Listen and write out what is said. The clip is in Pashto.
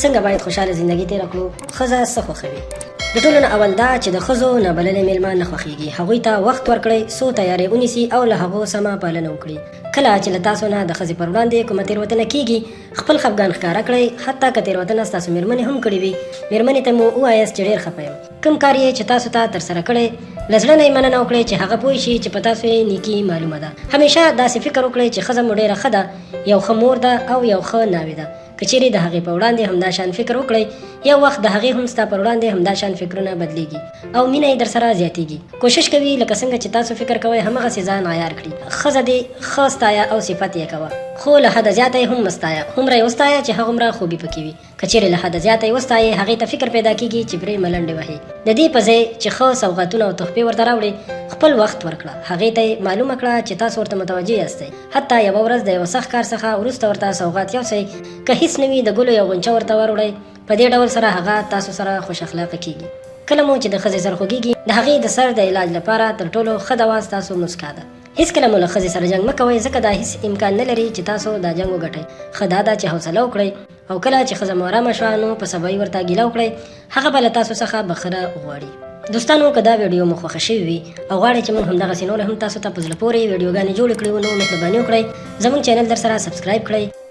څنګه باید خوشاله ژوندۍ تیر کړو؟ ښځه څه خوښوي؟ د ټولو نه اول دا چې د ښځو نابللې میلمه نه خوښیږي. هغوی ته وخت ورکړئ، څو تیارې ونیسي او له هغو سمه پالنه وکړي. کله چې له تاسو نه د ښځې پر وړاندې کومه تېروتنه کیږي، خپل خفګان ښکاره کړئ. حتی که تېروتنه ستاسو مېرمنې هم کړې وي، مېرمنې ته مو ووایاست چې ډېر خفه یم. کوم کار یې چې تاسو ته ترسره کړی، له زړه نه یې مننه وکړئ چې هغه پوه شي چې په تاسو یې نیکي معلومه ده. همیشه داسې فکر وکړئ چې ښځه مو ډېره ښه ده، یو ښه مور ده او یو ښه ناوې ده. که چیرې د هغې په وړاندې همدا شان فکر وکړئ، یو وخت د هغې هم ستا پر وړاندې همدا شان فکرونه بدلیږي او مینه یې در سره زیاتیږي. کوشش کوي لکه څنګه چې تاسو فکر کوئ همغسې ځان عیار کړي. ښځه دې ښه ستایه او صفت یې کوه، خو له حده زیاته یې هم مه ستایه. هومره یې وستایه چې هغومره خوبي پکې وي. که چیرې له حده زیاته یې وستایې، هغې ته فکر پیدا کېږي چې پرې ملنډې وهي. د دې په ځای چې ښه سوغاتونه او تحفې ورته راوړې، خپل وخت ورکړه. هغې ته یې معلومه کړه چې تاسو ورته متوجه یاستئ. حتی یوه ورځ د یوه سخت کار څخه وروسته ورته سوغات یوسئ. که هیڅ نه وي، د ګلو یو غنچه ورته وروړئ. په دې ډول سره هغه تاسو سره خوش اخلاقه کېږي. کله مو چې د ښځې سر خوږېږي، د هغې د سر د علاج لپاره تر ټولو ښه دوا ستاسو مسکا ده. هېڅکله مو له ښځې سره جنګ مه کوئ، ځکه دا هېڅ امکان نه لري چې تاسو دا جنګ وګټئ. ښه دا ده چې حوصله وکړئ، او کله چې ښځه مو ارامه شوه، نو په سبایي ورته ګیله وکړئ. هغه به له تاسو څخه بخښنه وغواړي. دوستانو، که دا ویډیو مو خوښه شوې وي او غواړئ چې موږ همدغسې نور هم تاسو ته په زړه پورې ویډیوګانې جوړې کړو، نو مهرباني وکړئ زموږ چینل در سره سبسکرایب کړئ.